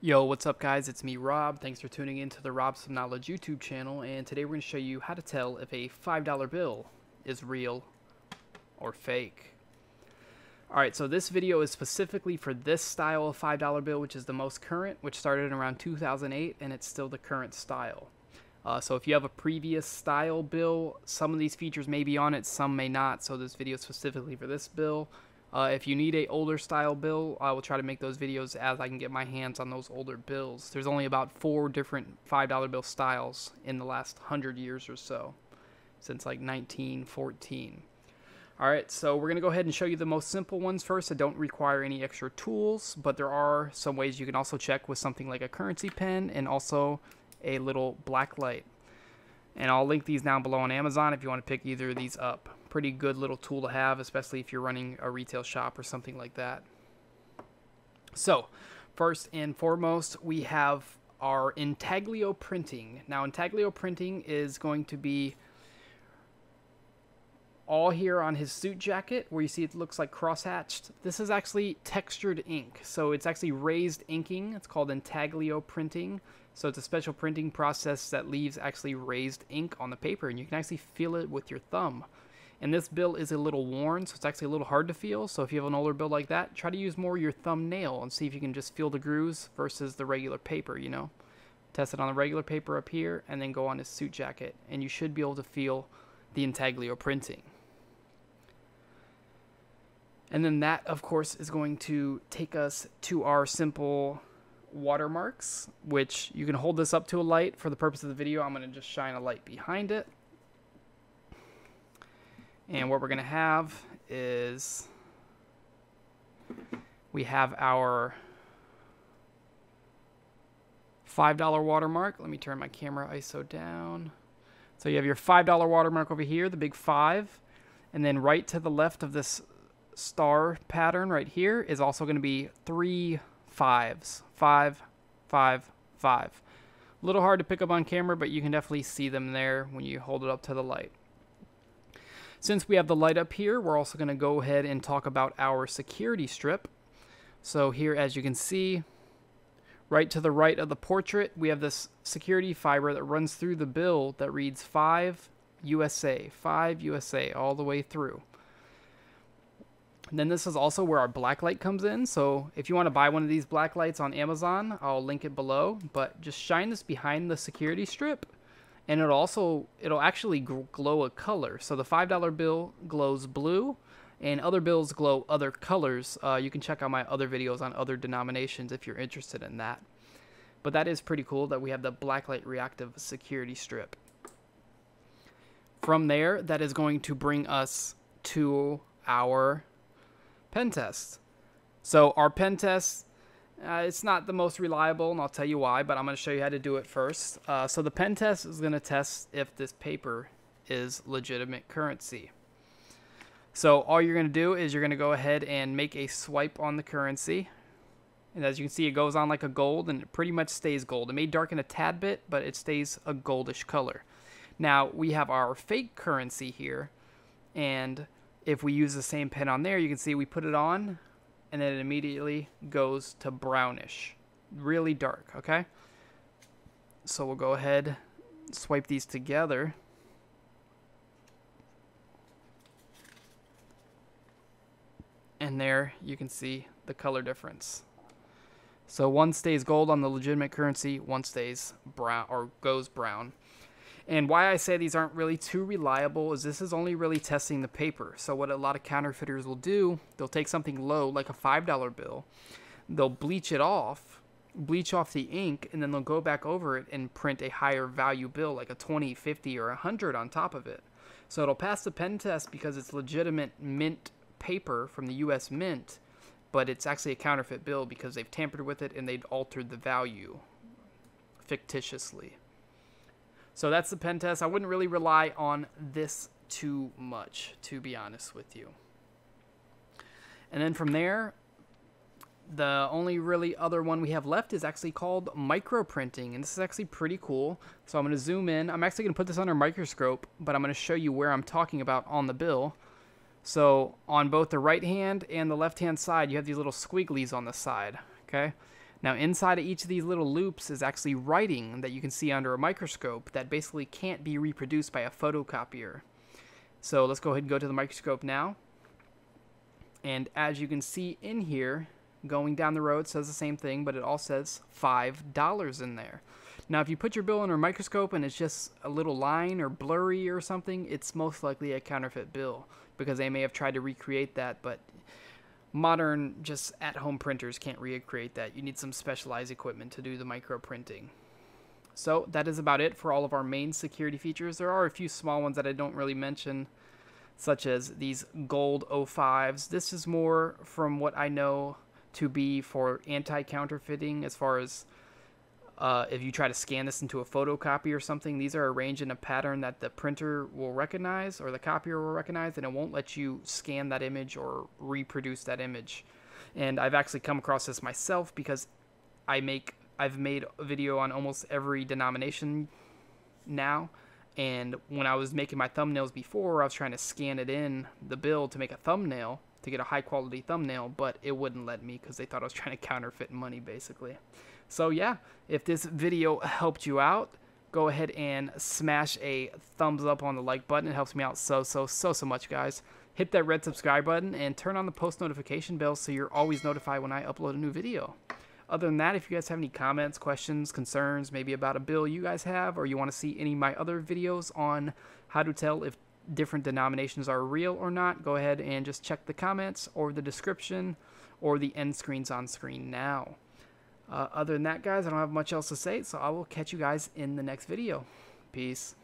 Yo, what's up guys? It's me, Rob. Thanks for tuning in to the Robs of Knowledge YouTube channel, and today we're going to show you how to tell if a $5 bill is real or fake. Alright, so this video is specifically for this style of $5 bill, which is the most current, which started in around 2008, and it's still the current style. So if you have a previous style bill, some of these features may be on it, some may not, so this video is specifically for this bill. If you need a older style bill, I will try to make those videos as I can get my hands on those older bills. There's only about 4 different $5 bill styles in the last 100 years or so, since like 1914. Alright, so we're going to go ahead and show you the most simple ones first that don't require any extra tools, but there are some ways you can also check with something like a currency pen and also a little black light. And I'll link these down below on Amazon if you want to pick either of these up. Pretty good little tool to have, especially if you're running a retail shop or something like that. So, first and foremost, we have our Intaglio Printing. Now, Intaglio Printing is going to be all here on his suit jacket, where you see it looks like cross-hatched. This is actually textured ink, so it's actually raised inking. It's called Intaglio Printing. So it's a special printing process that leaves actually raised ink on the paper, and you can actually feel it with your thumb. And this bill is a little worn, so it's actually a little hard to feel. So if you have an older bill like that, try to use more your thumbnail and see if you can just feel the grooves versus the regular paper, you know. Test it on the regular paper up here, and then go on his suit jacket, and you should be able to feel the Intaglio Printing. And then that, of course, is going to take us to our simple watermarks, which you can hold this up to a light. For the purpose of the video, I'm going to just shine a light behind it. And what we're going to have is we have our $5 watermark. Let me turn my camera ISO down. So you have your $5 watermark over here, the big 5. And then right to the left of this star pattern right here is also going to be 3 5s. 5, 5, 5. A little hard to pick up on camera, but you can definitely see them there when you hold it up to the light. Since we have the light up here, we're also going to go ahead and talk about our security strip. So here, as you can see, right to the right of the portrait, we have this security fiber that runs through the bill that reads 5 USA, 5 USA, all the way through. And then this is also where our black light comes in. So if you want to buy one of these black lights on Amazon, I'll link it below. But just shine this behind the security strip, and it'll actually glow a color. So the $5 bill glows blue, and other bills glow other colors. You can check out my other videos on other denominations if you're interested in that. But that is pretty cool that we have the blacklight reactive security strip. From there, that is going to bring us to our pen test. So our pen test, it's not the most reliable, and I'll tell you why, but I'm going to show you how to do it first. So the pen test is going to test if this paper is legitimate currency. So all you're going to do is you're going to go ahead and make a swipe on the currency. And as you can see, it goes on like a gold, and it pretty much stays gold. It may darken a tad bit, but it stays a goldish color. Now, we have our fake currency here, and if we use the same pen on there, you can see we put it on, and then it immediately goes to brownish. Really dark, okay? So we'll go ahead, swipe these together. And there you can see the color difference. So one stays gold on the legitimate currency, one stays brown or goes brown. And why I say these aren't really too reliable is this is only really testing the paper. So what a lot of counterfeiters will do, they'll take something low like a $5 bill, they'll bleach off the ink, and then they'll go back over it and print a higher value bill like a 20, 50, or 100 on top of it. So it'll pass the pen test because it's legitimate mint paper from the US Mint, but it's actually a counterfeit bill because they've tampered with it and they've altered the value fictitiously. So that's the pen test. I wouldn't really rely on this too much, to be honest with you. And then from there, the only really other one we have left is actually called micro printing, and this is actually pretty cool. So I'm going to zoom in. I'm actually going to put this under a microscope, but I'm going to show you where I'm talking about on the bill. So on both the right hand and the left hand side, you have these little squigglies on the side, okay? Now inside of each of these little loops is actually writing that you can see under a microscope that basically can't be reproduced by a photocopier. So let's go ahead and go to the microscope now. And as you can see in here, going down the road says the same thing, but it all says $5 in there. Now if you put your bill under a microscope and it's just a little line or blurry or something, it's most likely a counterfeit bill, because they may have tried to recreate that, but modern just at-home printers can't recreate that. You need some specialized equipment to do the micro printing. So that is about it for all of our main security features. There are a few small ones that I don't really mention, such as these gold 05s. This is more, from what I know, to be for anti-counterfeiting, as far as if you try to scan this into a photocopy or something. These are arranged in a pattern that the printer will recognize, or the copier will recognize, and it won't let you scan that image or reproduce that image. And I've actually come across this myself, because I've made a video on almost every denomination now, and when I was making my thumbnails before, I was trying to scan it in the bill to make a thumbnail, to get a high quality thumbnail, but it wouldn't let me because they thought I was trying to counterfeit money, basically. So yeah, if this video helped you out, go ahead and smash a thumbs up on the like button. It helps me out so much, guys. Hit that red subscribe button and turn on the post notification bell so you're always notified when I upload a new video. Other than that, if you guys have any comments, questions, concerns, maybe about a bill you guys have, or you want to see any of my other videos on how to tell if different denominations are real or not, go ahead and just check the comments or the description or the end screens on screen now. Other than that, guys, I don't have much else to say, so I will catch you guys in the next video. Peace.